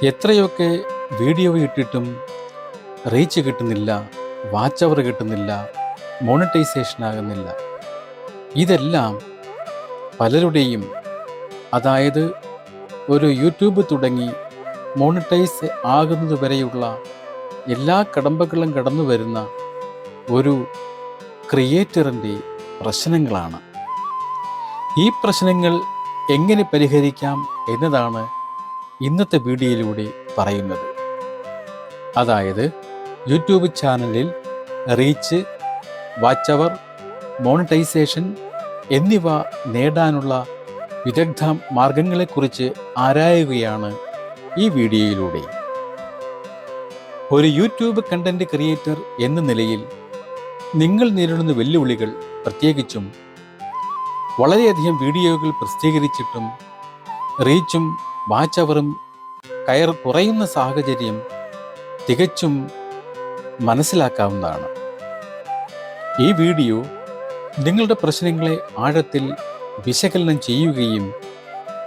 എത്രയൊക്കെ video ഇട്ടിട്ടും reach കിട്ടുന്നില്ല, watch അവർ കിട്ടുന്നില്ല, മോണിറ്റൈസേഷൻ ആകുന്നില്ല. ഇതെല്ലാം പലരുടെയും, അതായത് ഒരു യൂട്യൂബ് തുടങ്ങി മോണിറ്റൈസ് ആകുന്നത് വരെയുള്ള എല്ലാ കടമ്പകളും കടന്നു വരുന്ന ഒരു ക്രിയേറ്ററിൻ്റെ പ്രശ്നങ്ങളാണ്. ഈ പ്രശ്നങ്ങൾ എങ്ങനെ പരിഹരിക്കാം എന്നതാണ് ഇന്നത്തെ വീഡിയോയിലൂടെ പറയുന്നത്. അതായത് യൂട്യൂബ് ചാനലിൽ റീച്ച്, വാച്ച് അവർ, മോണിറ്റൈസേഷൻ എന്നിവ നേടാനുള്ള വിദഗ്ധ മാർഗങ്ങളെക്കുറിച്ച് ആരായുകയാണ് ഈ വീഡിയോയിലൂടെ. ഒരു യൂട്യൂബ് കണ്ടന്റ് ക്രിയേറ്റർ എന്ന നിലയിൽ നിങ്ങൾ നേരിടുന്ന വെല്ലുവിളികൾ, പ്രത്യേകിച്ചും വളരെയധികം വീഡിയോകൾ പ്രസിദ്ധീകരിച്ചിട്ടും റീച്ചും വാച്ച് അവറും കുറയുന്ന സാഹചര്യം തികച്ചും മനസ്സിലാക്കാവുന്നതാണ്. ഈ വീഡിയോ നിങ്ങളുടെ പ്രശ്നങ്ങളെ ആഴത്തിൽ വിശകലനം ചെയ്യുകയും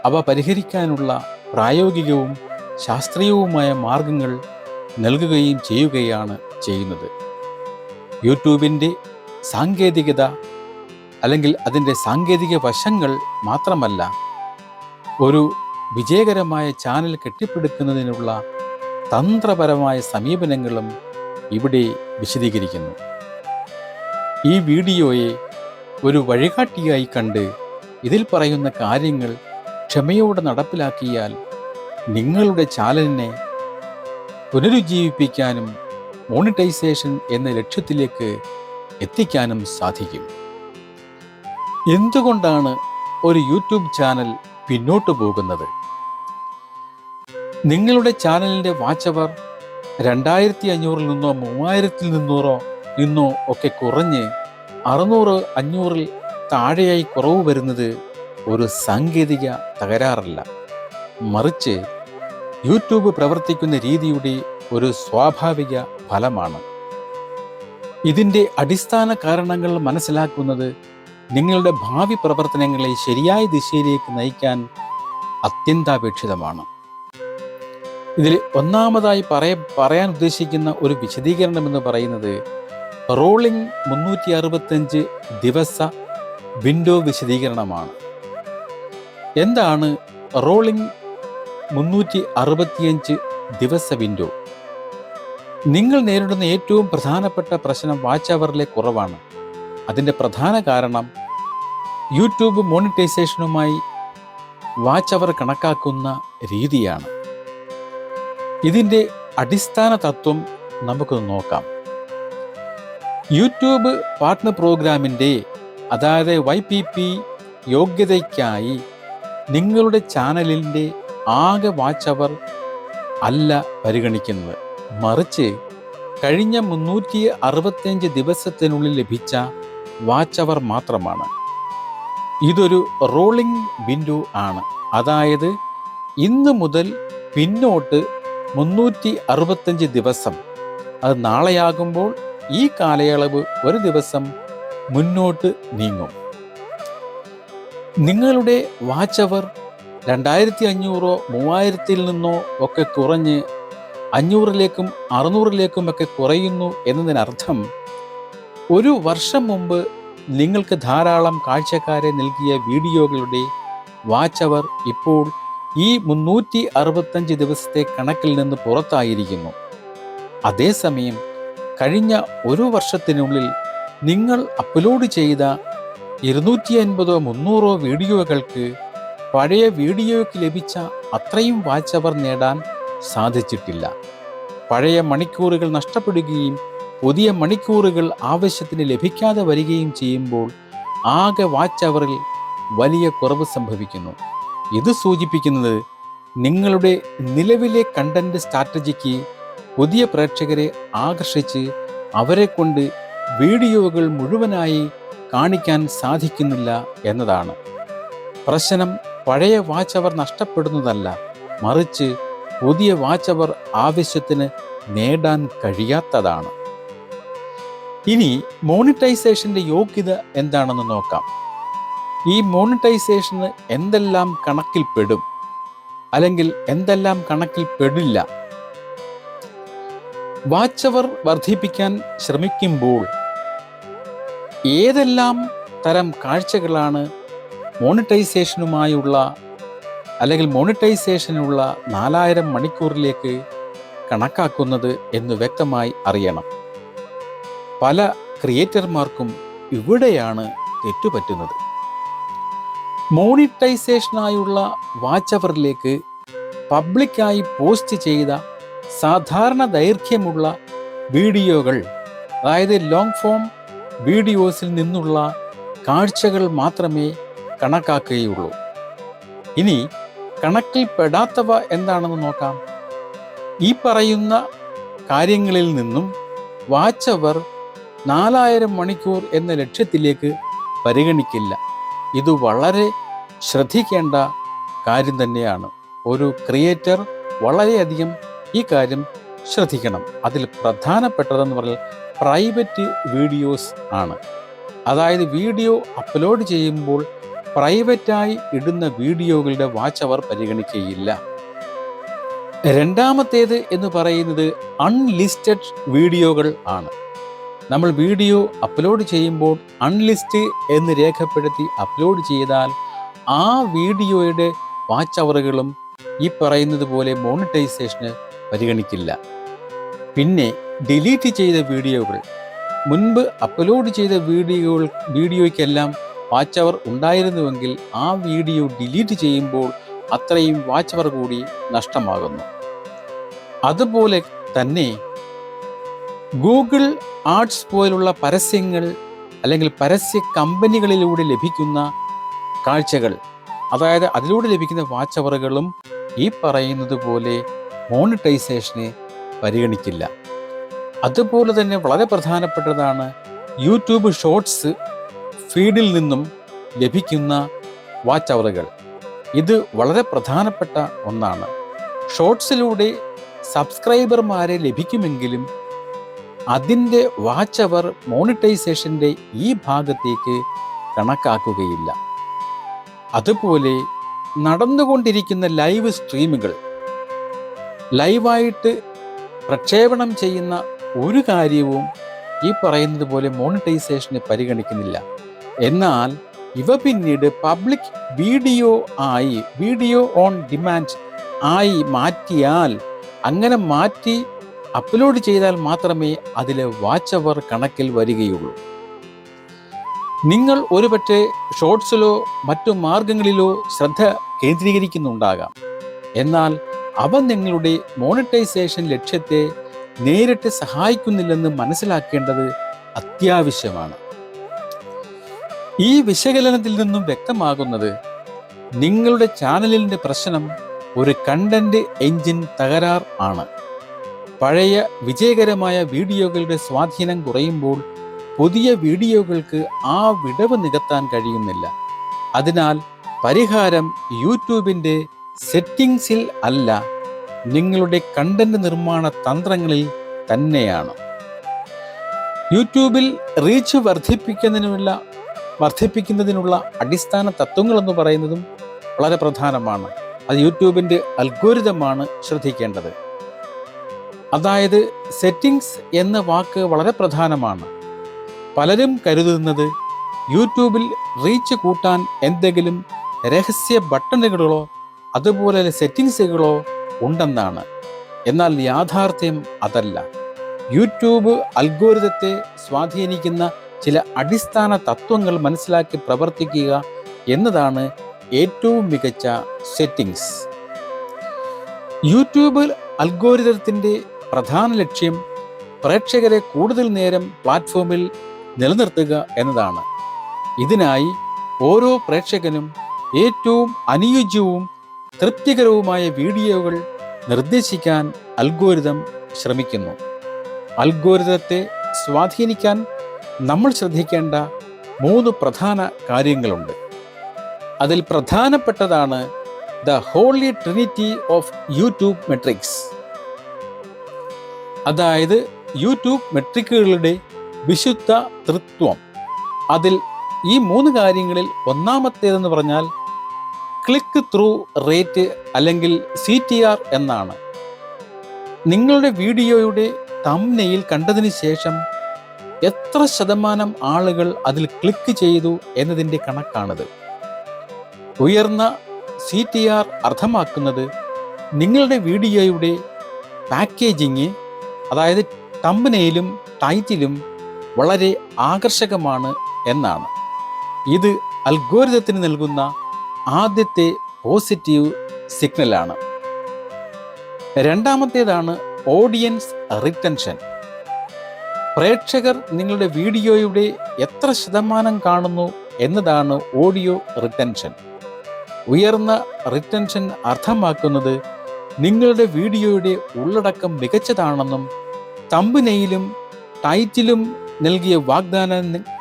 അവ പരിഹരിക്കാനുള്ള പ്രായോഗികവും ശാസ്ത്രീയവുമായ മാർഗങ്ങൾ നൽകുകയും ചെയ്യുകയാണ് ചെയ്യുന്നത്. യൂട്യൂബിൻ്റെ സാങ്കേതികത അല്ലെങ്കിൽ അതിൻ്റെ സാങ്കേതിക വശങ്ങൾ മാത്രമല്ല, ഒരു വിജയകരമായ ചാനൽ കെട്ടിപ്പടുക്കുന്നതിനുള്ള തന്ത്രപരമായ സമീപനങ്ങളും ഇവിടെ വിശദീകരിക്കുന്നു. ഈ വീഡിയോയെ ഒരു വഴികാട്ടിയായി കണ്ട് ഇതിൽ പറയുന്ന കാര്യങ്ങൾ ക്ഷമയോടെ നടപ്പിലാക്കിയാൽ നിങ്ങളുടെ ചാനലിനെ പുനരുജ്ജീവിപ്പിക്കാനും മോണിറ്റൈസേഷൻ എന്ന ലക്ഷ്യത്തിലേക്ക് എത്തിക്കാനും സാധിക്കും. എന്തുകൊണ്ടാണ് ഒരു യൂട്യൂബ് ചാനൽ പിന്നോട്ടു പോകുന്നത്? നിങ്ങളുടെ ചാനലിൻ്റെ വാച്ച് അവർ 2500 നിന്നോ 3000 നിന്നോ ഒക്കെ കുറഞ്ഞ് 600-500 താഴെയായി കുറവ് വരുന്നത് ഒരു സാങ്കേതിക തകരാറല്ല, മറിച്ച് യൂട്യൂബ് പ്രവർത്തിക്കുന്ന രീതിയുടെ ഒരു സ്വാഭാവിക ഫലമാണ്. ഇതിൻ്റെ അടിസ്ഥാന കാരണങ്ങൾ മനസ്സിലാക്കുന്നത് നിങ്ങളുടെ ഭാവി പ്രവർത്തനങ്ങളെ ശരിയായ ദിശയിലേക്ക് നയിക്കാൻ അത്യന്താപേക്ഷിതമാണ്. ഇതിൽ ഒന്നാമതായി പറയാൻ ഉദ്ദേശിക്കുന്ന ഒരു വിശദീകരണം എന്ന് പറയുന്നത് റോളിംഗ് 365 ദിവസ വിൻഡോ വിശദീകരണമാണ്. എന്താണ് റോളിംഗ് 365 ദിവസ വിൻഡോ? നിങ്ങൾ നേരിടുന്ന ഏറ്റവും പ്രധാനപ്പെട്ട പ്രശ്നം വാച്ച് അവറിലെ കുറവാണ്. അതിൻ്റെ പ്രധാന കാരണം യൂട്യൂബ് മോണിറ്റൈസേഷനുമായി വാച്ച് അവർ കണക്കാക്കുന്ന രീതിയാണ്. ഇതിൻ്റെ അടിസ്ഥാന തത്വം നമുക്ക് നോക്കാം. യൂട്യൂബ് പാർട്ട്ണർ പ്രോഗ്രാമിൻ്റെ, അതായത് YPP യോഗ്യതയ്ക്കായി നിങ്ങളുടെ ചാനലിൻ്റെ ആകെ വാച്ച് അവർ അല്ല പരിഗണിക്കുന്നത്, മറിച്ച് കഴിഞ്ഞ 365 ദിവസത്തിനുള്ളിൽ ലഭിച്ച വാച്ച് അവർ മാത്രമാണ്. ഇതൊരു റോളിംഗ് വിൻഡോ ആണ്. അതായത് ഇന്ന് മുതൽ പിന്നോട്ട് 365 ദിവസം, അത് നാളെയാകുമ്പോൾ ഈ കാലയളവ് ഒരു ദിവസം മുന്നോട്ട് നീങ്ങും. നിങ്ങളുടെ വാച്ച് അവർ 2500 3000 നിന്നോ ഒക്കെ കുറഞ്ഞ് 500-ലേക്കും 600-ലേക്കും ഒക്കെ കുറയുന്നു എന്നതിനർത്ഥം ഒരു വർഷം മുമ്പ് നിങ്ങൾക്ക് ധാരാളം കാഴ്ചക്കാരെ നൽകിയ വീഡിയോകളുടെ വാച്ച് അവർ ഇപ്പോൾ ഈ 365 ദിവസത്തെ കണക്കിൽ നിന്ന് പുറത്തായിരിക്കുന്നു. അതേസമയം കഴിഞ്ഞ ഒരു വർഷത്തിനുള്ളിൽ നിങ്ങൾ അപ്ലോഡ് ചെയ്ത 250-300 വീഡിയോകൾക്ക് പഴയ വീഡിയോയ്ക്ക് ലഭിച്ച അത്രയും വാച്ച് അവർ നേടാൻ സാധിച്ചിട്ടില്ല. പഴയ മണിക്കൂറുകൾ നഷ്ടപ്പെടുകയും പുതിയ മണിക്കൂറുകൾ ആവശ്യത്തിന് ലഭിക്കാതെ വരികയും ചെയ്യുമ്പോൾ ആകെ വാച്ച് അവറിൽ വലിയ കുറവ് സംഭവിക്കുന്നു. ഇത് സൂചിപ്പിക്കുന്നത് നിങ്ങളുടെ നിലവിലെ കണ്ടന്റ് സ്ട്രാറ്റജിക്ക് പുതിയ പ്രേക്ഷകരെ ആകർഷിച്ച് അവരെ കൊണ്ട് വീഡിയോകൾ മുഴുവനായി കാണിക്കാൻ സാധിക്കുന്നില്ല എന്നതാണ്. പ്രശ്നം പഴയ വാച്ച് അവർ നഷ്ടപ്പെടുന്നതല്ല, മറിച്ച് പുതിയ വാച്ച് അവർ ആവശ്യത്തിന് നേടാൻ കഴിയാത്തതാണ്. ഇനി മോണിറ്റൈസേഷൻ്റെ യോഗ്യത എന്താണെന്ന് നോക്കാം. ഈ മോണിറ്റൈസേഷന് എന്തെല്ലാം കണക്കിൽപ്പെടും? അല്ലെങ്കിൽ എന്തെല്ലാം കണക്കിൽ പെടില്ല. വാച്ച് അവർ വർദ്ധിപ്പിക്കാൻ ശ്രമിക്കുമ്പോൾ ഏതെല്ലാം തരം കാഴ്ചകളാണ് മോണിറ്റൈസേഷനുമായുള്ള അല്ലെങ്കിൽ മോണിറ്റൈസേഷനുള്ള 4000 മണിക്കൂറിലേക്ക് കണക്കാക്കുന്നത് എന്ന് വ്യക്തമായി അറിയണം. പല ക്രിയേറ്റർമാർക്കും ഇവിടെയാണ് തെറ്റുപറ്റുന്നത്. മോണിറ്റൈസേഷനായുള്ള വാച്ച് അവറിലേക്ക് പബ്ലിക്കായി പോസ്റ്റ് ചെയ്ത സാധാരണ ദൈർഘ്യമുള്ള വീഡിയോകൾ, അതായത് ലോങ് ഫോം വീഡിയോസിൽ നിന്നുള്ള കാഴ്ചകൾ മാത്രമേ കണക്കാക്കുകയുള്ളൂ. ഇനി കണക്കിൽ പെടാത്തവ എന്താണെന്ന് നോക്കാം. ഈ പറയുന്ന കാര്യങ്ങളിൽ നിന്നും വാച്ച് അവർ 4000 മണിക്കൂർ എന്ന ലക്ഷ്യത്തിലേക്ക് പരിഗണിക്കില്ല. ഇത് വളരെ ശ്രദ്ധിക്കേണ്ട കാര്യം തന്നെയാണ്. ഒരു ക്രിയേറ്റർ വളരെയധികം ഈ കാര്യം ശ്രദ്ധിക്കണം. അതിൽ പ്രധാനപ്പെട്ടതെന്ന് പറഞ്ഞാൽ പ്രൈവറ്റ് വീഡിയോസ് ആണ്. അതായത് വീഡിയോ അപ്ലോഡ് ചെയ്യുമ്പോൾ പ്രൈവറ്റായി ഇടുന്ന വീഡിയോകളുടെ വാച്ച് അവർ പരിഗണിക്കുകയില്ല. രണ്ടാമത്തേത് എന്ന് പറയുന്നത് അൺലിസ്റ്റഡ് വീഡിയോകൾ ആണ്. നമ്മൾ വീഡിയോ അപ്ലോഡ് ചെയ്യുമ്പോൾ അൺലിസ്റ്റ് എന്ന് രേഖപ്പെടുത്തി അപ്ലോഡ് ചെയ്താൽ ആ വീഡിയോയുടെ വാച്ച് അവറുകളും ഈ പറയുന്നത് പോലെ മോണിറ്റൈസേഷന് പരിഗണിക്കില്ല. പിന്നെ ഡിലീറ്റ് ചെയ്ത വീഡിയോകൾ, മുൻപ് അപ്ലോഡ് ചെയ്ത വീഡിയോയ്ക്കെല്ലാം വാച്ച് അവർ ഉണ്ടായിരുന്നുവെങ്കിൽ ആ വീഡിയോ ഡിലീറ്റ് ചെയ്യുമ്പോൾ അത്രയും വാച്ച് അവർ കൂടി നഷ്ടമാകുന്നു. അതുപോലെ തന്നെ ഗൂഗിൾ ആഡ്സ് പോലുള്ള പരസ്യങ്ങൾ അല്ലെങ്കിൽ പരസ്യ കമ്പനികളിലൂടെ ലഭിക്കുന്ന കാഴ്ചകൾ, അതായത് അതിലൂടെ ലഭിക്കുന്ന വാച്ച് അവറുകളും ഈ പറയുന്നത് പോലെ മോണിറ്റൈസേഷനെ പരിഗണിക്കില്ല. അതുപോലെ തന്നെ വളരെ പ്രധാനപ്പെട്ടതാണ് യൂട്യൂബ് ഷോർട്സ് ഫീഡിൽ നിന്നും ലഭിക്കുന്ന വാച്ച് അവറുകൾ. ഇത് വളരെ പ്രധാനപ്പെട്ട ഒന്നാണ്. ഷോർട്സിലൂടെ സബ്സ്ക്രൈബർമാരെ ലഭിക്കുമെങ്കിലും അതിൻ്റെ വാച്ച് അവർ മോണിറ്റൈസേഷൻ്റെ ഈ ഭാഗത്തേക്ക് കണക്കാക്കുകയില്ല. അതുപോലെ നടന്നുകൊണ്ടിരിക്കുന്ന ലൈവ് സ്ട്രീമുകൾ, ലൈവായിട്ട് പ്രക്ഷേപണം ചെയ്യുന്ന ഒരു കാര്യവും ഈ പറയുന്നത് പോലെ മോണിറ്റൈസേഷനെ പരിഗണിക്കുന്നില്ല. എന്നാൽ ഇവ പിന്നീട് പബ്ലിക് വീഡിയോ ഓൺ ഡിമാൻഡ് ആയി മാറ്റിയാൽ, അങ്ങനെ മാറ്റി അപ്ലോഡ് ചെയ്താൽ മാത്രമേ അതിലെ വാച്ച് അവർ കണക്കിൽ വരികയുള്ളൂ. നിങ്ങൾ ഒരുപക്ഷെ ഷോർട്സിലോ മറ്റു മാർഗങ്ങളിലോ ശ്രദ്ധ കേന്ദ്രീകരിക്കുന്നുണ്ടാകാം. എന്നാൽ അവ നിങ്ങളുടെ മോണിറ്റൈസേഷൻ ലക്ഷ്യത്തെ നേരിട്ട് സഹായിക്കുന്നില്ലെന്ന് മനസ്സിലാക്കേണ്ടത് അത്യാവശ്യമാണ്. ഈ വിശകലനത്തിൽ നിന്നും വ്യക്തമാകുന്നത് നിങ്ങളുടെ ചാനലിൻ്റെ പ്രശ്നം ഒരു കണ്ടന്റ് എഞ്ചിൻ തകരാർ ആണ്. പഴയ വിജയകരമായ വീഡിയോകളുടെ സ്വാധീനം കുറയുമ്പോൾ പുതിയ വീഡിയോകൾക്ക് ആ വിടവ് നികത്താൻ കഴിയുന്നില്ല. അതിനാൽ പരിഹാരം യൂട്യൂബിൻ്റെ സെറ്റിംഗ്സിൽ അല്ല, നിങ്ങളുടെ കണ്ടന്റ് നിർമ്മാണ തന്ത്രങ്ങളിൽ തന്നെയാണ്. യൂട്യൂബിൽ റീച്ച് വർദ്ധിപ്പിക്കുന്നതിനുള്ള അടിസ്ഥാന തത്വങ്ങളെന്ന് പറയുന്നതും വളരെ പ്രധാനമാണ്. അത് യൂട്യൂബിൻ്റെ അൽഗോരിതമാണ് ശ്രദ്ധിക്കേണ്ടത്. അതായത് സെറ്റിംഗ്സ് എന്ന വാക്ക് വളരെ പ്രധാനമാണ്. പലരും കരുതുന്നത് യൂട്യൂബിൽ റീച്ച് കൂട്ടാൻ എന്തെങ്കിലും രഹസ്യ ബട്ടണുകളോ അതുപോലെ സെറ്റിംഗ്സുകളോ ഉണ്ടെന്നാണ്. എന്നാൽ യാഥാർത്ഥ്യം അതല്ല. യൂട്യൂബ് അൽഗോരിതത്തെ സ്വാധീനിക്കുന്ന ചില അടിസ്ഥാന തത്വങ്ങൾ മനസ്സിലാക്കി പ്രവർത്തിക്കുക എന്നതാണ് ഏറ്റവും മികച്ച സെറ്റിംഗ്സ്. യൂട്യൂബ് അൽഗോരിതത്തിൻ്റെ പ്രധാന ലക്ഷ്യം പ്രേക്ഷകരെ കൂടുതൽ നേരം പ്ലാറ്റ്ഫോമിൽ നിലനിർത്തുക എന്നതാണ്. ഇതിനായി ഓരോ പ്രേക്ഷകനും ഏറ്റവും അനുയോജ്യവും തൃപ്തികരവുമായ വീഡിയോകൾ നിർദ്ദേശിക്കാൻ അൽഗോരിതം ശ്രമിക്കുന്നു. അൽഗോരിതത്തെ സ്വാധീനിക്കാൻ നമ്മൾ ശ്രദ്ധിക്കേണ്ട 3 പ്രധാന കാര്യങ്ങളുണ്ട്. അതിൽ പ്രധാനപ്പെട്ടതാണ് the holy trinity of YouTube metrics. അതായത് യൂട്യൂബ് മെട്രിക്കുകളുടെ വിശുദ്ധ തൃത്വം. അതിൽ ഈ 3 കാര്യങ്ങളിൽ ഒന്നാമത്തേതെന്ന് പറഞ്ഞാൽ ക്ലിക്ക് ത്രൂ റേറ്റ് അല്ലെങ്കിൽ CTR എന്നാണ്. നിങ്ങളുടെ വീഡിയോയുടെ തംബ്നെയിൽ കണ്ടതിന് ശേഷം എത്ര ശതമാനം ആളുകൾ അതിൽ ക്ലിക്ക് ചെയ്തു എന്നതിൻ്റെ കണക്കാണിത്. ഉയർന്ന CTR അർത്ഥമാക്കുന്നത് നിങ്ങളുടെ വീഡിയോയുടെ പാക്കേജിങ്, അതായത് തംബ്നെയിലും ടൈറ്റിലും വളരെ ആകർഷകമാണ് എന്നാണ്. ഇത് അൽഗോരിതത്തിന് നൽകുന്ന ആദ്യത്തെ പോസിറ്റീവ് സിഗ്നലാണ്. രണ്ടാമത്തേതാണ് ഓഡിയൻസ് റിറ്റൻഷൻ. പ്രേക്ഷകർ നിങ്ങളുടെ വീഡിയോയുടെ എത്ര ശതമാനം കാണുന്നു എന്നതാണ് ഓഡിയോ റിറ്റൻഷൻ. ഉയർന്ന റിറ്റൻഷൻ അർത്ഥമാക്കുന്നത് നിങ്ങളുടെ വീഡിയോയുടെ ഉള്ളടക്കം മികച്ചതാണെന്നും തംബ്നെയിലും ടൈറ്റിലും നൽകിയ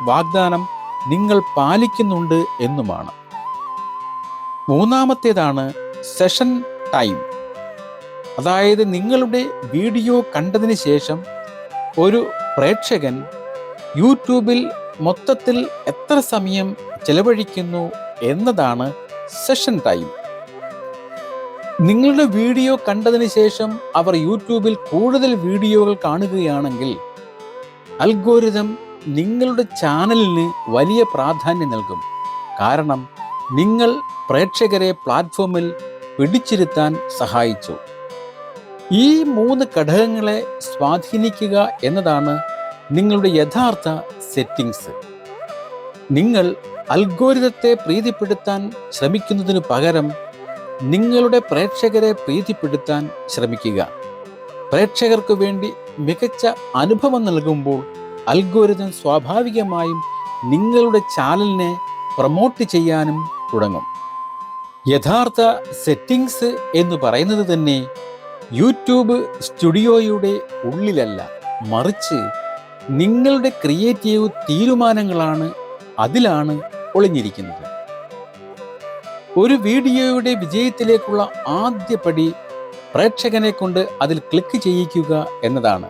വാഗ്ദാനം നിങ്ങൾ പാലിക്കുന്നുണ്ട് എന്നുമാണ്. മൂന്നാമത്തേതാണ് സെഷൻ ടൈം. അതായത് നിങ്ങളുടെ വീഡിയോ കണ്ടതിന് ശേഷം ഒരു പ്രേക്ഷകൻ യൂട്യൂബിൽ മൊത്തത്തിൽ എത്ര സമയം ചെലവഴിക്കുന്നു എന്നതാണ് സെഷൻ ടൈം. നിങ്ങളുടെ വീഡിയോ കണ്ടതിന് ശേഷം അവർ യൂട്യൂബിൽ കൂടുതൽ വീഡിയോകൾ കാണുകയാണെങ്കിൽ അൽഗോരിതം നിങ്ങളുടെ ചാനലിന് വലിയ പ്രാധാന്യം നൽകും. കാരണം നിങ്ങൾ പ്രേക്ഷകരെ പ്ലാറ്റ്ഫോമിൽ പിടിച്ചിരുത്താൻ സഹായിച്ചു. ഈ 3 ഘടകങ്ങളെ സ്വാധീനിക്കുക എന്നതാണ് നിങ്ങളുടെ യഥാർത്ഥ സെറ്റിംഗ്സ്. നിങ്ങൾ അൽഗോരിതത്തെ പ്രീതിപ്പെടുത്താൻ ശ്രമിക്കുന്നതിനു പകരം നിങ്ങളുടെ പ്രേക്ഷകരെ പ്രീതിപ്പെടുത്താൻ ശ്രമിക്കുക. പ്രേക്ഷകർക്ക് വേണ്ടി മികച്ച അനുഭവം നൽകുമ്പോൾ അൽഗോരിതം സ്വാഭാവികമായും നിങ്ങളുടെ ചാനലിനെ പ്രൊമോട്ട് ചെയ്യാനും തുടങ്ങും. യഥാർത്ഥ സെറ്റിംഗ്സ് എന്ന് പറയുന്നത് തന്നെ യൂട്യൂബ് സ്റ്റുഡിയോയുടെ ഉള്ളിലല്ല, മറിച്ച് നിങ്ങളുടെ ക്രിയേറ്റീവ് തീരുമാനങ്ങളാണ് അതിലാണ് ഒളിഞ്ഞിരിക്കുന്നത്. ഒരു വീഡിയോയുടെ വിജയത്തിലേക്കുള്ള ആദ്യ പടി പ്രേക്ഷകനെ കൊണ്ട് അതിൽ ക്ലിക്ക് ചെയ്യിക്കുക എന്നതാണ്.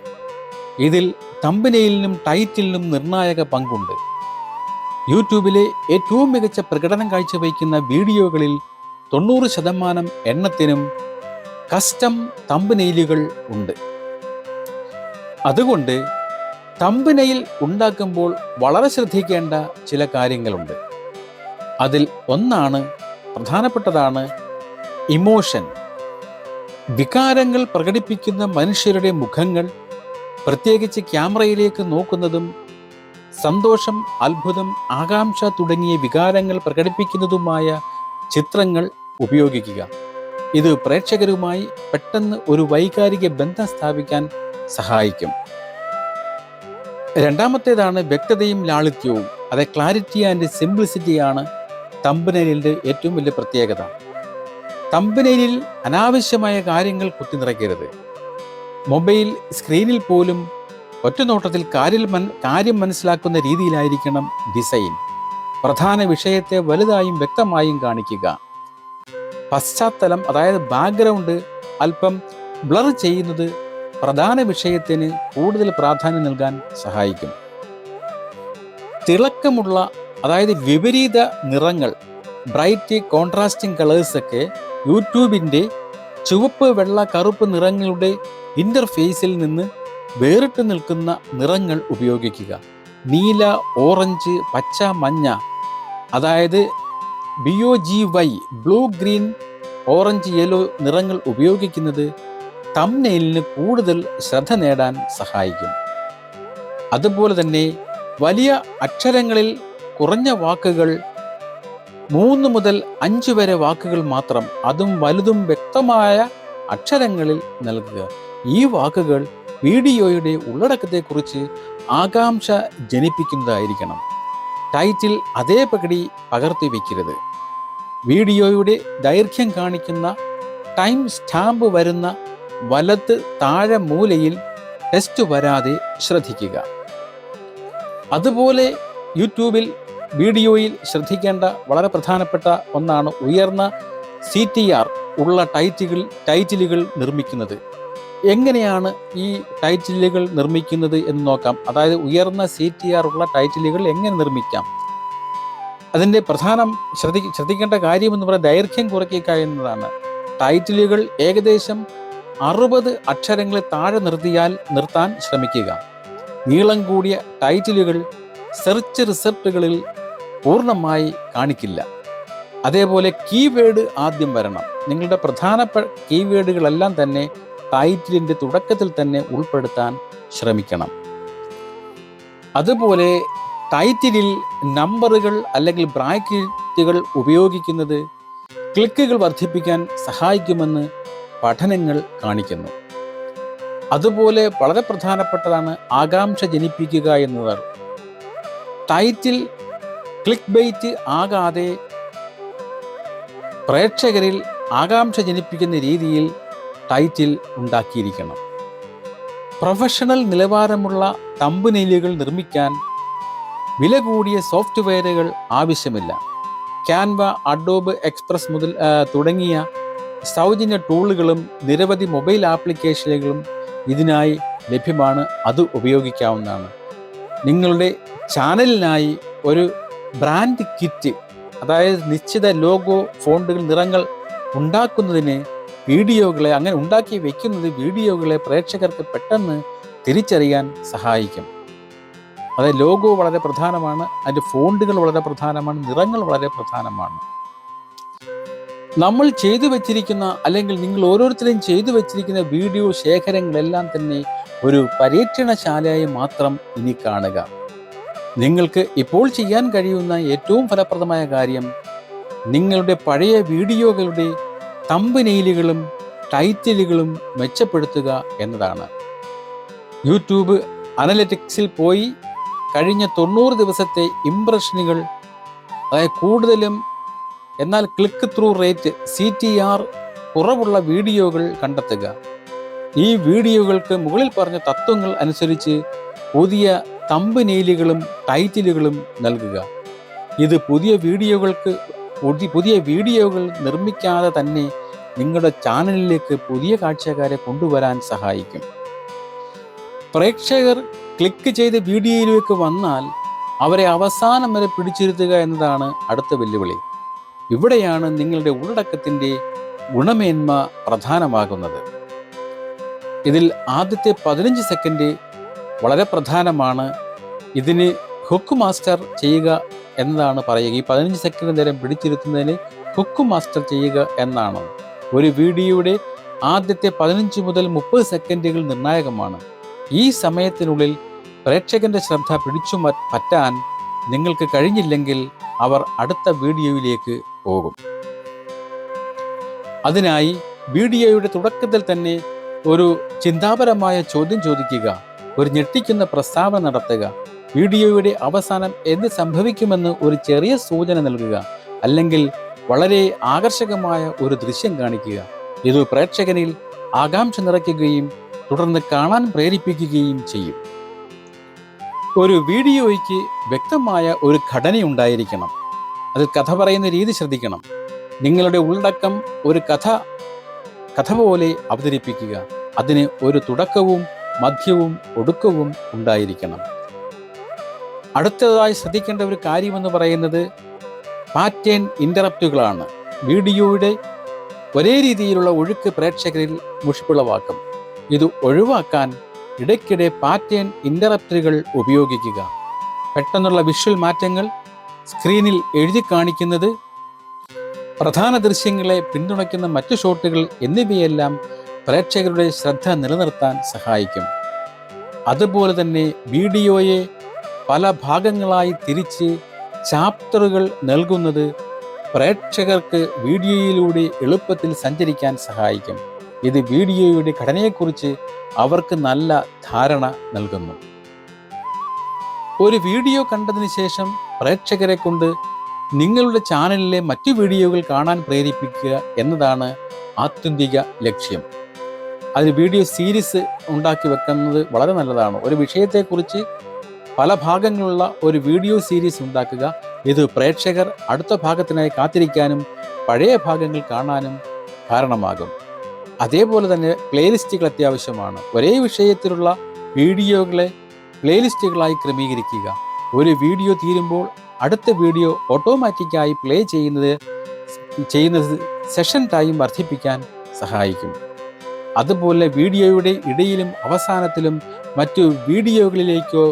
ഇതിൽ തംബ്നെയിലിനും ടൈറ്റിലിനും നിർണായക പങ്കുണ്ട്. യൂട്യൂബിലെ ഏറ്റവും മികച്ച പ്രകടനം കാഴ്ചവയ്ക്കുന്ന വീഡിയോകളിൽ 90% എണ്ണത്തിനും കസ്റ്റം തംബ്നെയിലുകൾ ഉണ്ട്. അതുകൊണ്ട് തംബ്നെയിൽ ഉണ്ടാക്കുമ്പോൾ വളരെ ശ്രദ്ധിക്കേണ്ട ചില കാര്യങ്ങളുണ്ട്. അതിൽ പ്രധാനപ്പെട്ടതാണ് ഇമോഷൻ. വികാരങ്ങൾ പ്രകടിപ്പിക്കുന്ന മനുഷ്യരുടെ മുഖങ്ങൾ, പ്രത്യേകിച്ച് ക്യാമറയിലേക്ക് നോക്കുന്നതും സന്തോഷം, അത്ഭുതം, ആകാംക്ഷ തുടങ്ങിയ വികാരങ്ങൾ പ്രകടിപ്പിക്കുന്നതുമായ ചിത്രങ്ങൾ ഉപയോഗിക്കുക. ഇത് പ്രേക്ഷകരുമായി പെട്ടെന്ന് ഒരു വൈകാരിക ബന്ധം സ്ഥാപിക്കാൻ സഹായിക്കും. രണ്ടാമത്തേതാണ് വ്യക്തതയും ലാളിത്യവും. അത് ക്ലാരിറ്റി ആൻഡ് സിംപ്ലിസിറ്റിയാണ് തംബ്നെയിലിൻ്റെ ഏറ്റവും വലിയ പ്രത്യേകത. തംബ്നെയിലിൽ അനാവശ്യമായ കാര്യങ്ങൾ കുത്തിനിറയ്ക്കരുത്. മൊബൈൽ സ്ക്രീനിൽ പോലും ഒറ്റനോട്ടത്തിൽ കാര്യം മനസ്സിലാക്കുന്ന രീതിയിലായിരിക്കണം ഡിസൈൻ. പ്രധാന വിഷയത്തെ വലുതായും വ്യക്തമായും കാണിക്കുക. പശ്ചാത്തലം, അതായത് ബാക്ക്ഗ്രൗണ്ട് അല്പം ബ്ലർ ചെയ്യുന്നത് പ്രധാന വിഷയത്തിന് കൂടുതൽ പ്രാധാന്യം നൽകാൻ സഹായിക്കും. തിളക്കമുള്ള, അതായത് വിപരീത നിറങ്ങൾ, ബ്രൈറ്റ് കോൺട്രാസ്റ്റിംഗ് കളേഴ്സൊക്കെ യൂട്യൂബിൻ്റെ ചുവപ്പ്, വെള്ള, കറുപ്പ് നിറങ്ങളുടെ ഇൻ്റർഫേസിൽ നിന്ന് വേറിട്ട് നിൽക്കുന്ന നിറങ്ങൾ ഉപയോഗിക്കുക. നീല, ഓറഞ്ച്, പച്ച, മഞ്ഞ, അതായത് BOGY, blue, green, orange, yellow നിറങ്ങൾ ഉപയോഗിക്കുന്നത് തംബ്നെയിലിന് കൂടുതൽ ശ്രദ്ധ നേടാൻ സഹായിക്കും. അതുപോലെ തന്നെ വലിയ അക്ഷരങ്ങളിൽ കുറഞ്ഞ വാക്കുകൾ, 3 മുതൽ 5 വരെ വാക്കുകൾ മാത്രം, അതും വലുതും വ്യക്തമായ അക്ഷരങ്ങളിൽ നൽകുക. ഈ വാക്കുകൾ വീഡിയോയുടെ ഉള്ളടക്കത്തെക്കുറിച്ച് ആകാംക്ഷ ജനിപ്പിക്കുന്നതായിരിക്കണം. ടൈറ്റിൽ അതേപടി പകർത്തി വയ്ക്കരുത്. വീഡിയോയുടെ ദൈർഘ്യം കാണിക്കുന്ന ടൈം സ്റ്റാമ്പ് വരുന്ന വലത്ത് താഴെ മൂലയിൽ ടെക്സ്റ്റ് വരാതെ ശ്രദ്ധിക്കുക. അതുപോലെ യൂട്യൂബിൽ വീഡിയോയിൽ ശ്രദ്ധിക്കേണ്ട വളരെ പ്രധാനപ്പെട്ട ഒന്നാണ് ഉയർന്ന CTR ഉള്ള ടൈറ്റിലുകൾ നിർമ്മിക്കുന്നത്. എങ്ങനെയാണ് ഈ ടൈറ്റിലുകൾ നിർമ്മിക്കുന്നത് എന്ന് നോക്കാം. അതായത് ഉയർന്ന CTR ഉള്ള ടൈറ്റിലുകൾ എങ്ങനെ നിർമ്മിക്കാം. അതിൻ്റെ ശ്രദ്ധിക്കേണ്ട കാര്യമെന്ന് പറയുന്നത് ദൈർഘ്യം കുറയ്ക്കുക എന്നതാണ്. ടൈറ്റിലുകൾ ഏകദേശം 60 അക്ഷരങ്ങളെ താഴെ നിർത്താൻ ശ്രമിക്കുക. നീളം കൂടിയ ടൈറ്റിലുകൾ സെർച്ച് റിസൾട്ടുകളിൽ പൂർണ്ണമായി കാണിക്കില്ല. അതേപോലെ കീവേഡ് ആദ്യം വരണം. നിങ്ങളുടെ പ്രധാനപ്പെട്ട കീവേഡുകളെല്ലാം തന്നെ ടൈറ്റിലിൻ്റെ തുടക്കത്തിൽ തന്നെ ഉൾപ്പെടുത്താൻ ശ്രമിക്കണം. അതുപോലെ ടൈറ്റിലിൽ നമ്പറുകൾ അല്ലെങ്കിൽ ബ്രാക്കറ്റുകൾ ഉപയോഗിക്കുന്നത് ക്ലിക്കുകൾ വർദ്ധിപ്പിക്കാൻ സഹായിക്കുമെന്ന് പഠനങ്ങൾ കാണിക്കുന്നു. അതുപോലെ വളരെ പ്രധാനപ്പെട്ടതാണ് ആകാംക്ഷ ജനിപ്പിക്കുക എന്നതാണ്. ടൈറ്റിൽ ക്ലിക്ക് ബൈറ്റ് ആകാതെ പ്രേക്ഷകരിൽ ആകാംക്ഷ ജനിപ്പിക്കുന്ന രീതിയിൽ ടൈറ്റിൽ ഉണ്ടാക്കിയിരിക്കണം. പ്രൊഫഷണൽ നിലവാരമുള്ള തമ്പനെയിലുകൾ നിർമ്മിക്കാൻ വില കൂടിയ സോഫ്റ്റ്വെയറുകൾ ആവശ്യമില്ല. ക്യാൻവ, അഡോബ് എക്സ്പ്രസ് തുടങ്ങിയ സൗജന്യ ടൂളുകളും നിരവധി മൊബൈൽ ആപ്ലിക്കേഷനുകളും ഇതിനായി ലഭ്യമാണ്. അത് ഉപയോഗിക്കാവുന്നതാണ്. നിങ്ങളുടെ ചാനലിനായി ഒരു ബ്രാൻഡ് കിറ്റ്, അതായത് നിശ്ചിത ലോഗോ, ഫോണ്ടുകൾ, നിറങ്ങൾ ഉണ്ടാക്കുന്നതിന് വീഡിയോകളെ അങ്ങനെ ഉണ്ടാക്കി വയ്ക്കുന്നത് വീഡിയോകളെ പ്രേക്ഷകർക്ക് പെട്ടെന്ന് തിരിച്ചറിയാൻ സഹായിക്കും. അതായത് ലോഗോ വളരെ പ്രധാനമാണ്, അതിൻ്റെ ഫോണ്ടുകൾ വളരെ പ്രധാനമാണ്, നിറങ്ങൾ വളരെ പ്രധാനമാണ്. നമ്മൾ ചെയ്തു വച്ചിരിക്കുന്ന അല്ലെങ്കിൽ നിങ്ങൾ ഓരോരുത്തരും ചെയ്തു വച്ചിരിക്കുന്ന വീഡിയോ ശേഖരങ്ങളെല്ലാം തന്നെ ഒരു പരീക്ഷണശാലയായി മാത്രം ഇനി കാണുക. നിങ്ങൾക്ക് ഇപ്പോൾ ചെയ്യാൻ കഴിയുന്ന ഏറ്റവും ഫലപ്രദമായ കാര്യം നിങ്ങളുടെ പഴയ വീഡിയോകളുടെ തമ്പനെയിലുകളും ടൈറ്റിലുകളും മെച്ചപ്പെടുത്തുക എന്നതാണ്. യൂട്യൂബ് അനലിറ്റിക്സിൽ പോയി കഴിഞ്ഞ 90 ദിവസത്തെ ഇംപ്രഷനുകൾ, അതായത് കൂടുതലും എന്നാൽ ക്ലിക്ക് ത്രൂ റേറ്റ് CTR കുറവുള്ള വീഡിയോകൾ കണ്ടെത്തുക. ഈ വീഡിയോകൾക്ക് മുകളിൽ പറഞ്ഞ തത്വങ്ങൾ അനുസരിച്ച് പുതിയ തമ്പനെയിലുകളും ടൈറ്റിലുകളും നൽകുക. ഇത് പുതിയ വീഡിയോകൾ നിർമ്മിക്കാതെ തന്നെ നിങ്ങളുടെ ചാനലിലേക്ക് പുതിയ കാഴ്ചക്കാരെ കൊണ്ടുവരാൻ സഹായിക്കും. പ്രേക്ഷകർ ക്ലിക്ക് ചെയ്ത് വീഡിയോയിലേക്ക് വന്നാൽ അവരെ അവസാനം വരെ പിടിച്ചിരുത്തുക എന്നതാണ് അടുത്ത വെല്ലുവിളി. ഇവിടെയാണ് നിങ്ങളുടെ ഉള്ളടക്കത്തിൻ്റെ ഗുണമേന്മ പ്രധാനമാകുന്നത്. ഇതിൽ ആദ്യത്തെ 15 സെക്കൻഡ് വളരെ പ്രധാനമാണ്. ഇതിന് ഹുക്ക് മാസ്റ്റർ ചെയ്യുക എന്നതാണ് പറയുക. ഈ 15 സെക്കൻഡ് നേരം പിടിച്ചിരുത്തുന്നതിന് ഹുക്ക് മാസ്റ്റർ ചെയ്യുക എന്നാണ്. ഒരു വീഡിയോയുടെ ആദ്യത്തെ 15 മുതൽ 30 സെക്കൻഡുകൾ നിർണായകമാണ്. ഈ സമയത്തിനുള്ളിൽ പ്രേക്ഷകന്റെ ശ്രദ്ധ പിടിച്ചു പറ്റാൻ നിങ്ങൾക്ക് കഴിഞ്ഞില്ലെങ്കിൽ അവർ അടുത്ത വീഡിയോയിലേക്ക് പോകും. അതിനായി വീഡിയോയുടെ തുടക്കത്തിൽ തന്നെ ഒരു ചിന്താപരമായ ചോദ്യം ചോദിക്കുക, ഒരു ഞെട്ടിക്കുന്ന പ്രസ്താവന നടത്തുക, വീഡിയോയുടെ അവസാനം എന്ത് സംഭവിക്കുമെന്ന് ഒരു ചെറിയ സൂചന നൽകുക, അല്ലെങ്കിൽ വളരെ ആകർഷകമായ ഒരു ദൃശ്യം കാണിക്കുക. ഇത് പ്രേക്ഷകനിൽ ആകാംക്ഷ നിറയ്ക്കുകയും തുടർന്ന് കാണാൻ പ്രേരിപ്പിക്കുകയും ചെയ്യും. ഒരു വീഡിയോയ്ക്ക് വ്യക്തമായ ഒരു ഘടനയുണ്ടായിരിക്കണം. അതിൽ കഥ പറയുന്ന രീതി ശ്രദ്ധിക്കണം. നിങ്ങളുടെ ഉള്ളടക്കം ഒരു കഥ പോലെ അവതരിപ്പിക്കുക. അതിന് ഒരു തുടക്കവും മധ്യവും ഒടുക്കവും ഉണ്ടായിരിക്കണം. അടുത്തതായി ശ്രദ്ധിക്കേണ്ട ഒരു കാര്യമെന്ന് പറയുന്നത് പാറ്റേൺ ഇൻ്ററപ്റ്റുകളാണ്. വീഡിയോയുടെ ഒരേ രീതിയിലുള്ള ഒഴുക്ക് പ്രേക്ഷകരിൽ മുഷിപ്പുളവാക്കും. ഇത് ഒഴിവാക്കാൻ ഇടയ്ക്കിടെ പാറ്റേൺ ഇൻ്ററപ്റ്റുകൾ ഉപയോഗിക്കുക. പെട്ടെന്നുള്ള വിഷ്വൽ മാറ്റങ്ങൾ, സ്ക്രീനിൽ എഴുതി കാണിക്കുന്നത്, പ്രധാന ദൃശ്യങ്ങളെ പിന്തുണയ്ക്കുന്ന മറ്റു ഷോട്ടുകൾ എന്നിവയെല്ലാം പ്രേക്ഷകരുടെ ശ്രദ്ധ നിലനിർത്താൻ സഹായിക്കും. അതുപോലെ തന്നെ വീഡിയോയെ പല ഭാഗങ്ങളായി തിരിച്ച് ചാപ്റ്ററുകൾ നൽകുന്നത് പ്രേക്ഷകർക്ക് വീഡിയോയിലൂടെ എളുപ്പത്തിൽ സഞ്ചരിക്കാൻ സഹായിക്കും. ഇത് വീഡിയോയുടെ ഘടനയെക്കുറിച്ച് അവർക്ക് നല്ല ധാരണ നൽകുന്നു. ഒരു വീഡിയോ കണ്ടതിന് ശേഷം പ്രേക്ഷകരെ കൊണ്ട് നിങ്ങളുടെ ചാനലിലെ മറ്റു വീഡിയോകൾ കാണാൻ പ്രേരിപ്പിക്കുക എന്നതാണ് ആത്യന്തിക ലക്ഷ്യം. അതിന് വീഡിയോ സീരീസ് ഉണ്ടാക്കി വെക്കുന്നത് വളരെ നല്ലതാണ്. ഒരു വിഷയത്തെക്കുറിച്ച് പല ഭാഗങ്ങളുള്ള ഒരു വീഡിയോ സീരീസ് ഉണ്ടാക്കുക. ഇത് പ്രേക്ഷകർ അടുത്ത ഭാഗത്തിനായി കാത്തിരിക്കാനും പഴയ ഭാഗങ്ങൾ കാണാനും കാരണമാകും. അതേപോലെ തന്നെ പ്ലേലിസ്റ്റുകൾ അത്യാവശ്യമാണ്. ഒരേ വിഷയത്തിലുള്ള വീഡിയോകളെ പ്ലേലിസ്റ്റുകളായി ക്രമീകരിക്കുക. ഒരു വീഡിയോ തീരുമ്പോൾ അടുത്ത വീഡിയോ ഓട്ടോമാറ്റിക്കായി പ്ലേ ചെയ്യുന്നത് സെഷൻ ടൈം വർദ്ധിപ്പിക്കാൻ സഹായിക്കും. അതുപോലെ വീഡിയോയുടെ ഇടയിലും അവസാനത്തിലും മറ്റു വീഡിയോകളിലേക്കോ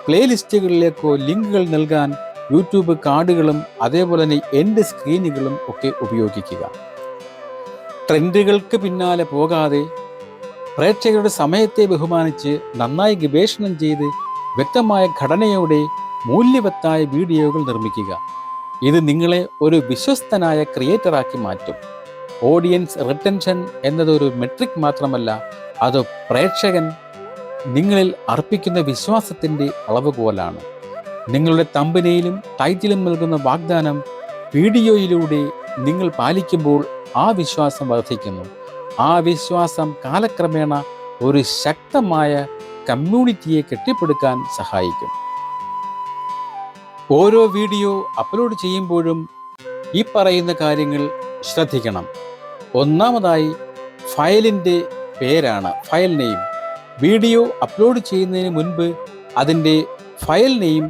പ്ലേലിസ്റ്റുകളിലേക്കോ ലിങ്കുകൾ നൽകാൻ യൂട്യൂബ് കാർഡുകളും അതേപോലെ തന്നെ എൻഡ് സ്ക്രീനുകളും ഒക്കെ ഉപയോഗിക്കുക. ട്രെൻഡുകൾക്ക് പിന്നാലെ പോകാതെ പ്രേക്ഷകരുടെ സമയത്തെ ബഹുമാനിച്ച് നന്നായി ഗവേഷണം ചെയ്ത് വ്യക്തമായ ഘടനയോടെ മൂല്യവത്തായ വീഡിയോകൾ നിർമ്മിക്കുക. ഇത് നിങ്ങളെ ഒരു വിശ്വസ്തനായ ക്രിയേറ്ററാക്കി മാറ്റും. ഓഡിയൻസ് റിട്ടൻഷൻ എന്നതൊരു മെട്രിക് മാത്രമല്ല, അത് പ്രേക്ഷകൻ നിങ്ങളിൽ അർപ്പിക്കുന്ന വിശ്വാസത്തിൻ്റെ അളവുകോലാണ്. നിങ്ങളുടെ തമ്പനയിലും ടൈറ്റിലും നൽകുന്ന വാഗ്ദാനം വീഡിയോയിലൂടെ നിങ്ങൾ പാലിക്കുമ്പോൾ ആ വിശ്വാസം വർദ്ധിക്കുന്നു. ആ വിശ്വാസം കാലക്രമേണ ഒരു ശക്തമായ കമ്മ്യൂണിറ്റിയെ കെട്ടിപ്പടുക്കാൻ സഹായിക്കും. ഓരോ വീഡിയോ അപ്ലോഡ് ചെയ്യുമ്പോഴും ഈ പറയുന്ന കാര്യങ്ങൾ ശ്രദ്ധിക്കണം. ഒന്നാമതായി ഫയലിൻ്റെ പേരാണ് ഫയൽ നെയിം. വീഡിയോ അപ്ലോഡ് ചെയ്യുന്നതിന് മുൻപ് അതിൻ്റെ ഫയൽ നെയിം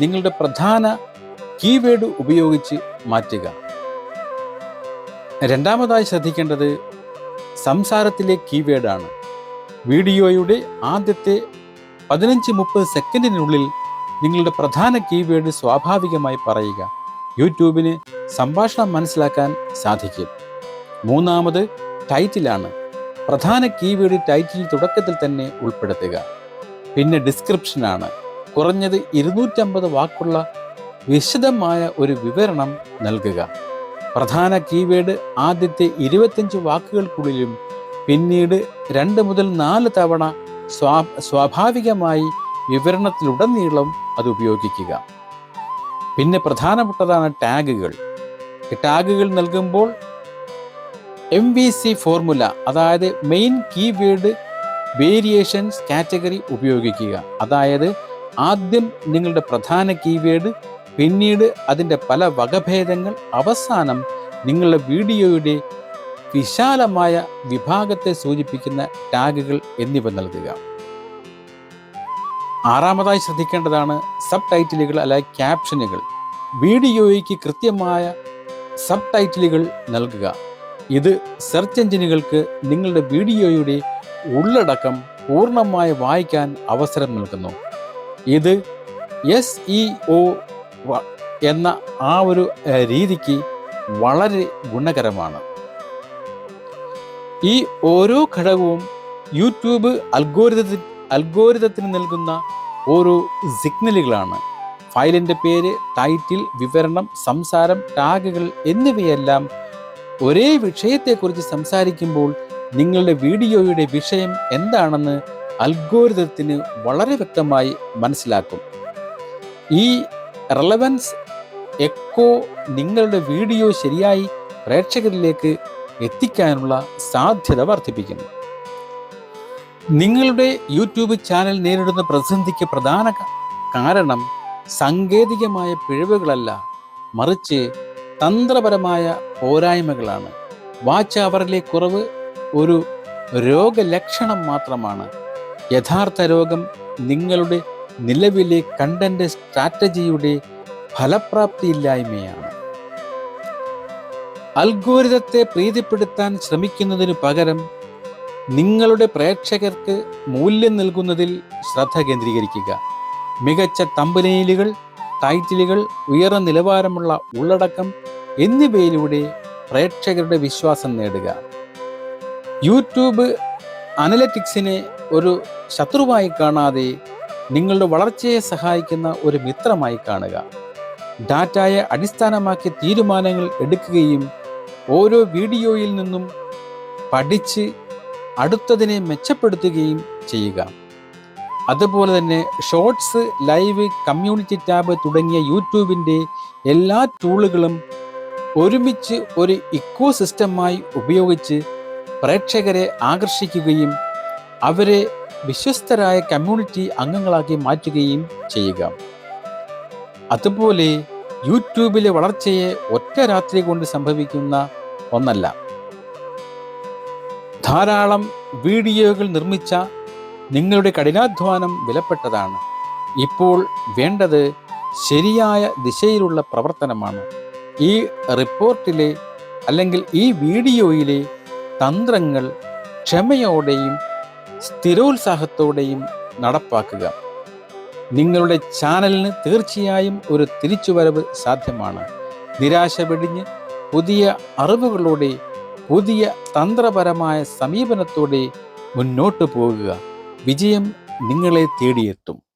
നിങ്ങളുടെ പ്രധാന കീവേഡ് ഉപയോഗിച്ച് മാറ്റുക. രണ്ടാമതായി ശ്രദ്ധിക്കേണ്ടത് സംസാരത്തിലെ കീവേഡാണ്. വീഡിയോയുടെ ആദ്യത്തെ 15-30 സെക്കൻഡിനുള്ളിൽ നിങ്ങളുടെ പ്രധാന കീവേഡ് സ്വാഭാവികമായി പറയുക. യൂട്യൂബിന് സംഭാഷണം മനസ്സിലാക്കാൻ സാധിക്കും. മൂന്നാമത് ടൈറ്റിലാണ്. പ്രധാന കീവേഡ് ടൈറ്റിൽ തുടക്കത്തിൽ തന്നെ ഉൾപ്പെടുത്തുക. പിന്നെ ഡിസ്ക്രിപ്ഷനാണ്. കുറഞ്ഞത് 250 വാക്കുള്ള വിശദമായ ഒരു വിവരണം നൽകുക. പ്രധാന കീവേഡ് ആദ്യത്തെ 25 വാക്കുകൾക്കുള്ളിലും പിന്നീട് 2 മുതൽ 4 തവണ സ്വാഭാവികമായി വിവരണത്തിലുടനീളം അത് ഉപയോഗിക്കുക. പിന്നെ പ്രധാനപ്പെട്ടതാണ് ടാഗുകൾ. ടാഗുകൾ നൽകുമ്പോൾ MVC ഫോർമുല, അതായത് മെയിൻ കീവേഡ് വേരിയേഷൻസ് കാറ്റഗറി ഉപയോഗിക്കുക. അതായത് ആദ്യം നിങ്ങളുടെ പ്രധാന കീവേഡ്, പിന്നീട് അതിൻ്റെ പല വകഭേദങ്ങൾ, അവസാനം നിങ്ങളുടെ വീഡിയോയുടെ വിശാലമായ വിഭാഗത്തെ സൂചിപ്പിക്കുന്ന ടാഗുകൾ എന്നിവ നൽകുക. ആറാമതായി ശ്രദ്ധിക്കേണ്ടതാണ് സബ് ടൈറ്റിലുകൾ അല്ലെങ്കിൽ ക്യാപ്ഷനുകൾ. വീഡിയോയ്ക്ക് കൃത്യമായ സബ് ടൈറ്റിലുകൾ നൽകുക. ഇത് സെർച്ച് എഞ്ചിനുകൾക്ക് നിങ്ങളുടെ വീഡിയോയുടെ ഉള്ളടക്കം പൂർണ്ണമായി വായിക്കാൻ അവസരം നൽകുന്നു. ഇത് SEO എന്ന ആ ഒരു രീതിക്ക് വളരെ ഗുണകരമാണ്. ഈ ഓരോ ഘടകവും യൂട്യൂബ് അൽഗോരിതത്തിന് നൽകുന്ന ഓരോ സിഗ്നലുകളാണ്. ഫയലിൻ്റെ പേര്, ടൈറ്റിൽ, വിവരണം, സംസാരം, ടാഗുകൾ എന്നിവയെല്ലാം ഒരേ വിഷയത്തെക്കുറിച്ച് സംസാരിക്കുമ്പോൾ നിങ്ങളുടെ വീഡിയോയുടെ വിഷയം എന്താണെന്ന് അൽഗോരിതത്തിന് വളരെ വ്യക്തമായി മനസ്സിലാക്കും. ഈ റെലവൻസ് എക്കോ നിങ്ങളുടെ വീഡിയോ ശരിയായി പ്രേക്ഷകരിലേക്ക് എത്തിക്കാനുള്ള സാധ്യത വർദ്ധിപ്പിക്കുന്നു. നിങ്ങളുടെ യൂട്യൂബ് ചാനൽ നേരിടുന്ന പ്രതിസന്ധിക്ക് പ്രധാന കാരണം സാങ്കേതികമായ പിഴവുകളല്ല, മറിച്ച് തന്ത്രപരമായ പോരായ്മകളാണ്. വാച്ച് അവറിലെ കുറവ് ഒരു രോഗലക്ഷണം മാത്രമാണ്. യഥാർത്ഥ രോഗം നിങ്ങളുടെ നിലവിലെ കണ്ടന്റ് സ്ട്രാറ്റജിയുടെ ഫലപ്രാപ്തിയില്ലായ്മയാണ്. അൽഗോരിതത്തെ പ്രീതിപ്പെടുത്താൻ ശ്രമിക്കുന്നതിനു പകരം നിങ്ങളുടെ പ്രേക്ഷകർക്ക് മൂല്യം നൽകുന്നതിൽ ശ്രദ്ധ കേന്ദ്രീകരിക്കുക. മികച്ച തമ്പനെയിലുകൾ, ടൈറ്റിലുകൾ, ഉയർന്ന നിലവാരമുള്ള ഉള്ളടക്കം എന്നിവയിലൂടെ പ്രേക്ഷകരുടെ വിശ്വാസം നേടുക. യൂട്യൂബ് അനലറ്റിക്സിനെ ഒരു ശത്രുവായി കാണാതെ നിങ്ങളുടെ വളർച്ചയെ സഹായിക്കുന്ന ഒരു മിത്രമായി കാണുക. ഡാറ്റയെ അടിസ്ഥാനമാക്കി തീരുമാനങ്ങൾ എടുക്കുകയും ഓരോ വീഡിയോയിൽ നിന്നും പഠിച്ച് അടുത്തതിനെ മെച്ചപ്പെടുത്തുകയും ചെയ്യുക. അതുപോലെ തന്നെ ഷോർട്സ്, ലൈവ്, കമ്മ്യൂണിറ്റി ടാബ് തുടങ്ങിയ യൂട്യൂബിൻ്റെ എല്ലാ ടൂളുകളും ഒരുമിച്ച് ഒരു ഇക്കോസിസ്റ്റമായി ഉപയോഗിച്ച് പ്രേക്ഷകരെ ആകർഷിക്കുകയും അവരെ വിശ്വസ്തരായ കമ്മ്യൂണിറ്റി അംഗങ്ങളാക്കി മാറ്റുകയും ചെയ്യുക. അതുപോലെ യൂട്യൂബിലെ വളർച്ചയെ ഒറ്റ രാത്രി കൊണ്ട് സംഭവിക്കുന്ന ഒന്നല്ല. ധാരാളം വീഡിയോകൾ നിർമ്മിച്ച നിങ്ങളുടെ കഠിനാധ്വാനം വിലപ്പെട്ടതാണ്. ഇപ്പോൾ വേണ്ടത് ശരിയായ ദിശയിലുള്ള പ്രവർത്തനമാണ്. ഈ റിപ്പോർട്ടിലെ അല്ലെങ്കിൽ ഈ വീഡിയോയിലെ തന്ത്രങ്ങൾ ക്ഷമയോടെയും സ്ഥിരോത്സാഹത്തോടെയും നടപ്പാക്കുക. നിങ്ങളുടെ ചാനലിന് തീർച്ചയായും ഒരു തിരിച്ചുവരവ് സാധ്യമാണ്. നിരാശ വെടിഞ്ഞ് പുതിയ അറിവുകളോടെ, പുതിയ തന്ത്രപരമായ സമീപനത്തോടെ മുന്നോട്ടു പോകുക. വിജയം നിങ്ങളെ തേടിയെത്തും.